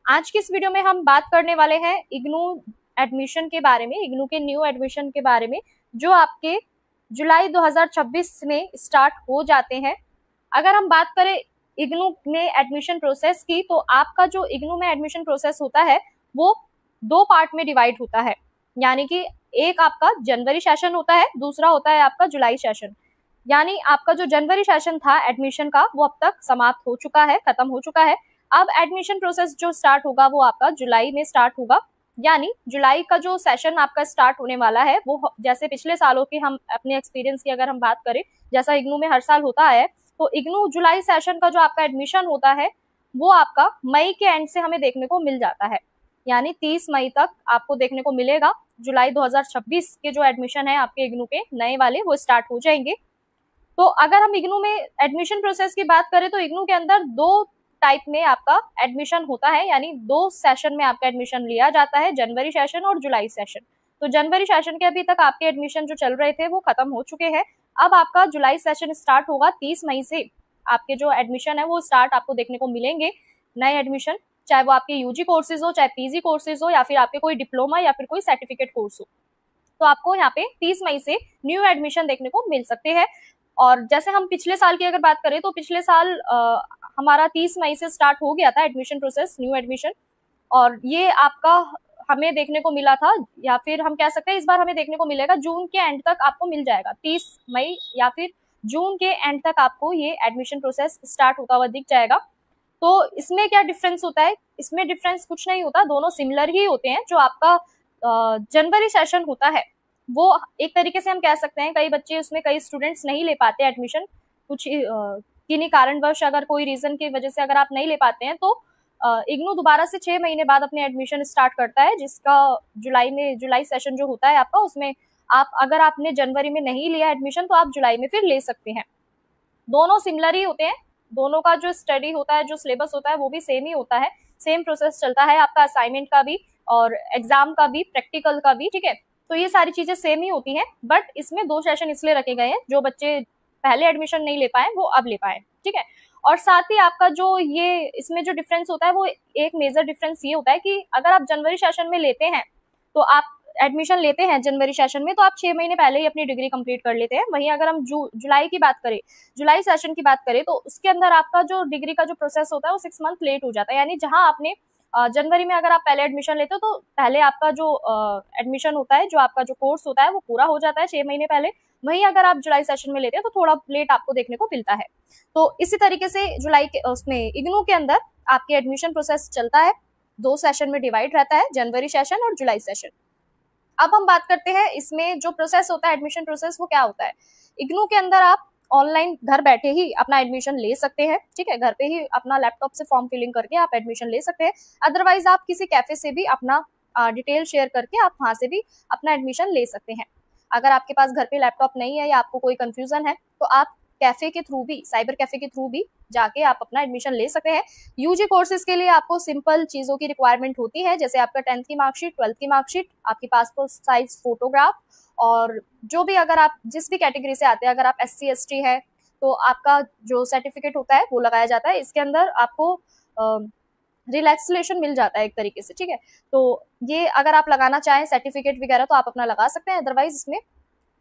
आज की इस वीडियो में हम बात करने वाले हैं इग्नू एडमिशन के बारे में, इग्नू के न्यू एडमिशन के बारे में, जो आपके जुलाई 2026 में स्टार्ट हो जाते हैं। अगर हम बात करें इग्नू में एडमिशन प्रोसेस की, तो आपका जो इग्नू में एडमिशन प्रोसेस होता है वो दो पार्ट में डिवाइड होता है। यानी कि एक आपका जनवरी सेशन होता है, दूसरा होता है आपका जुलाई सेशन। यानी आपका जो जनवरी सेशन था एडमिशन का, वो अब तक समाप्त हो चुका है, खत्म हो चुका है। अब एडमिशन प्रोसेस जो स्टार्ट होगा वो आपका जुलाई में स्टार्ट होगा। यानी जुलाई का जो सेशन आपका स्टार्ट होने वाला है वो जैसे पिछले सालों की हम अपने एक्सपीरियंस की अगर हम बात करें, जैसा इग्नू में हर साल होता है, तो इग्नू जुलाई सेशन का जो आपका एडमिशन होता है वो आपका मई के एंड से हमें देखने को मिल जाता है। यानी 30 मई तक आपको देखने को मिलेगा। जुलाई 2026 के जो एडमिशन है आपके इग्नू के नए वाले, वो स्टार्ट हो जाएंगे। तो अगर हम इग्नू में एडमिशन प्रोसेस की बात करें, तो इग्नू के अंदर दो टाइप में आपका एडमिशन होता है, यानी दो सेशन में आपका एडमिशन लिया जाता है, जनवरी सेशन और जुलाई सेशन। तो जनवरी सेशन के अभी तक आपके एडमिशन जो चल रहे थे वो खत्म हो चुके हैं। अब आपका जुलाई सेशन स्टार्ट होगा 30 मई से। आपके जो एडमिशन है वो स्टार्ट आपको देखने को मिलेंगे, नए एडमिशन, चाहे वो आपके यूजी कोर्सेज हो, चाहे पीजी कोर्सेज हो, या फिर आपके कोई डिप्लोमा या फिर कोई सर्टिफिकेट कोर्स हो। तो आपको यहाँ पे 30 मई से न्यू एडमिशन देखने को मिल सकते हैं। और जैसे हम पिछले साल की अगर बात करें, तो पिछले साल हमारा 30 मई से स्टार्ट हो गया था एडमिशन प्रोसेस, न्यू एडमिशन। और ये आपका हमें देखने को मिला था, या फिर हम कह सकते हैं इस बार हमें देखने को मिलेगा जून के एंड तक आपको मिल जाएगा। 30 मई या फिर जून के एंड तक आपको ये एडमिशन प्रोसेस स्टार्ट होता हुआ दिख जाएगा। तो इसमें क्या डिफरेंस होता है? इसमें डिफरेंस कुछ नहीं होता, दोनों सिमिलर ही होते हैं। जो आपका जनवरी सेशन होता है वो एक तरीके से हम कह सकते हैं, कई बच्चे उसमें, कई स्टूडेंट्स नहीं ले पाते एडमिशन, कुछ किन्हीं कारणवश, अगर कोई रीजन की वजह से अगर आप नहीं ले पाते हैं, तो इग्नू दोबारा से 6 महीने बाद अपने एडमिशन स्टार्ट करता है, जिसका जुलाई सेशन जो होता है आपका, उसमें आप अगर आपने जनवरी में नहीं लिया एडमिशन तो आप जुलाई में फिर ले सकते हैं। दोनों सिमिलर ही होते हैं, दोनों का जो स्टडी होता है, जो सिलेबस होता है वो भी सेम ही होता है, सेम प्रोसेस चलता है आपका असाइनमेंट का भी और एग्जाम का भी, प्रैक्टिकल का भी, ठीक है। तो ये सारी चीजें सेम ही होती हैं, बट इसमें दो सेशन इसलिए रखे गए हैं, जो बच्चे पहले एडमिशन नहीं ले पाए वो अब ले पाए, ठीक है। और साथ ही आपका जो ये इसमें जो डिफरेंस होता है, वो एक मेजर डिफरेंस ये होता है कि अगर आप जनवरी सेशन में लेते हैं, तो आप एडमिशन लेते हैं जनवरी सेशन में, तो आप 6 महीने पहले ही अपनी डिग्री कंप्लीट कर लेते हैं। वहीं अगर हम जुलाई की बात करें, जुलाई सेशन की बात करें, तो उसके अंदर आपका जो डिग्री का जो प्रोसेस होता है वो 6 मंथ लेट हो जाता है। यानी जहां आपने जनवरी में अगर आप पहले एडमिशन लेते हो, तो पहले आपका जो एडमिशन होता है, जो आपका जो कोर्स होता है वो पूरा हो जाता है 6 महीने पहले। वहीं अगर आप जुलाई सेशन में लेते हैं तो थोड़ा लेट आपको देखने को मिलता है। तो इसी तरीके से जुलाई के उसमें इग्नू के अंदर आपके एडमिशन प्रोसेस चलता है, दो सेशन में डिवाइड रहता है, जनवरी सेशन और जुलाई सेशन। अब हम बात करते हैं इसमें जो प्रोसेस होता है, एडमिशन प्रोसेस, वो क्या होता है। इग्नू के अंदर आप ऑनलाइन घर बैठे ही अपना एडमिशन ले सकते हैं, ठीक है। घर पे ही अपना लैपटॉप से फॉर्म फिलिंग करके आप एडमिशन ले सकते हैं। अदरवाइज आप किसी कैफे से भी अपना डिटेल शेयर करके आप वहां से भी अपना एडमिशन ले सकते हैं। अगर आपके पास घर पे लैपटॉप नहीं है या आपको कोई कंफ्यूजन है, तो आप कैफे के थ्रू भी, साइबर कैफे के थ्रू भी जाके आप अपना एडमिशन ले सकते हैं। यूजी कोर्सेज के लिए आपको सिंपल चीजों की रिक्वायरमेंट होती है, जैसे आपका 10th की मार्कशीट, 12th की मार्कशीट, आपकी पासपोर्ट साइज फोटोग्राफ, और जो भी, अगर आप जिस भी कैटेगरी से आते हैं, अगर आप SC ST है तो आपका जो सर्टिफिकेट होता है वो लगाया जाता है। इसके अंदर आपको रिलैक्सेशन मिल जाता है एक तरीके से, ठीक है। तो ये अगर आप लगाना चाहें सर्टिफिकेट वगैरह तो आप अपना लगा सकते हैं, अदरवाइज इसमें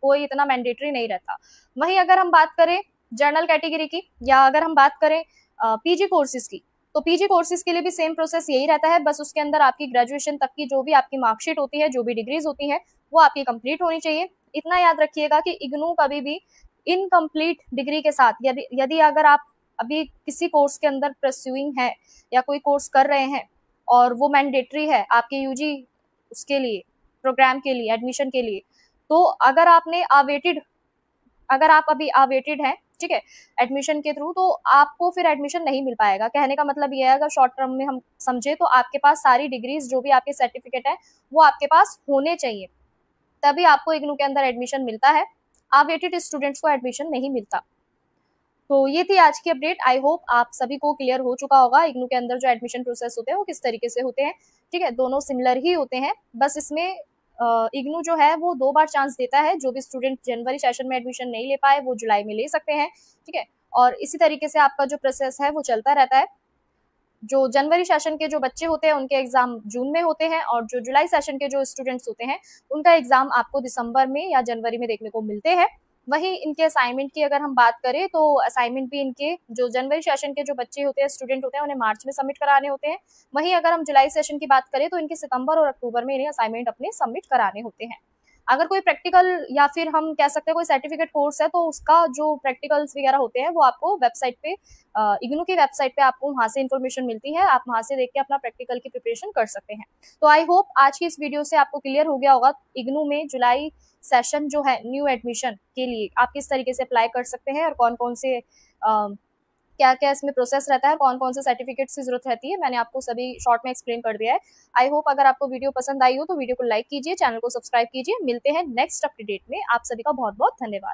कोई इतना मैंडेटरी नहीं रहता। वहीं अगर हम बात करें जनरल कैटेगरी की, या अगर हम बात करें पीजी कोर्सेज की, तो पीजी कोर्सेज के लिए भी सेम प्रोसेस यही रहता है। बस उसके अंदर आपकी ग्रेजुएशन तक की जो भी आपकी मार्कशीट होती है, जो भी डिग्रीज होती है, वो आपकी कंप्लीट होनी चाहिए। इतना याद रखिएगा कि इग्नू कभी भी इनकम्प्लीट डिग्री के साथ, यदि अगर आप अभी किसी कोर्स के अंदर परस्यूइंग है या कोई कोर्स कर रहे हैं और वो मैंडेटरी है आपके यूजी उसके लिए, प्रोग्राम के लिए, एडमिशन के लिए, तो अगर आपने अगर आप अभी अवेटेड हैं, ठीक है, एडमिशन के थ्रू, तो आपको फिर एडमिशन नहीं मिल पाएगा। कहने का मतलब ये है, अगर शॉर्ट टर्म में हम समझे, तो आपके पास सारी डिग्रीज, जो भी आपके सर्टिफिकेट है, वो आपके पास होने चाहिए, तभी आपको इग्नू के अंदर एडमिशन मिलता है। अवेटेड स्टूडेंट्स को एडमिशन नहीं मिलता। तो ये थी आज की अपडेट। आई होप आप सभी को क्लियर हो चुका होगा इग्नू के अंदर जो एडमिशन प्रोसेस होते हैं वो किस तरीके से होते हैं, ठीक है। दोनों सिमिलर ही होते हैं, बस इसमें इग्नू जो है वो 2 बार चांस देता है। जो भी स्टूडेंट जनवरी सेशन में एडमिशन नहीं ले पाए वो जुलाई में ले सकते हैं, ठीक है। और इसी तरीके से आपका जो प्रोसेस है वो चलता रहता है। जो जनवरी सेशन के जो बच्चे होते हैं उनके एग्जाम जून में होते हैं, और जो जुलाई सेशन के जो स्टूडेंट्स होते हैं उनका एग्जाम आपको दिसंबर में या जनवरी में देखने को मिलते हैं। वहीं इनके असाइनमेंट की अगर हम बात करें तो असाइनमेंट भी इनके जो जनवरी सेशन के जो बच्चे होते हैं, स्टूडेंट होते हैं, उन्हें मार्च में सबमिट कराने होते हैं। वहीं अगर हम जुलाई सेशन की बात करें तो इनके सितंबर और अक्टूबर में इन्हें असाइनमेंट अपने सबमिट कराने होते हैं। अगर कोई प्रैक्टिकल या फिर हम कह सकते हैं कोई सर्टिफिकेट कोर्स है, तो उसका जो प्रैक्टिकल्स वगैरह होते हैं वो आपको वेबसाइट पे, इग्नू की वेबसाइट पे आपको वहाँ से इन्फॉर्मेशन मिलती है। आप वहाँ से देख के अपना प्रैक्टिकल की प्रिपरेशन कर सकते हैं। तो आई होप आज की इस वीडियो से आपको क्लियर हो गया होगा इग्नू में जुलाई सेशन जो है न्यू एडमिशन के लिए आप किस तरीके से अप्लाई कर सकते हैं, और कौन कौन से क्या क्या इसमें प्रोसेस रहता है, कौन कौन से सर्टिफिकेट्स की जरूरत रहती है। मैंने आपको सभी शॉर्ट में एक्सप्लेन कर दिया है। आई होप अगर आपको वीडियो पसंद आई हो तो वीडियो को लाइक कीजिए, चैनल को सब्सक्राइब कीजिए। मिलते हैं नेक्स्ट अपडेट में। आप सभी का बहुत बहुत धन्यवाद।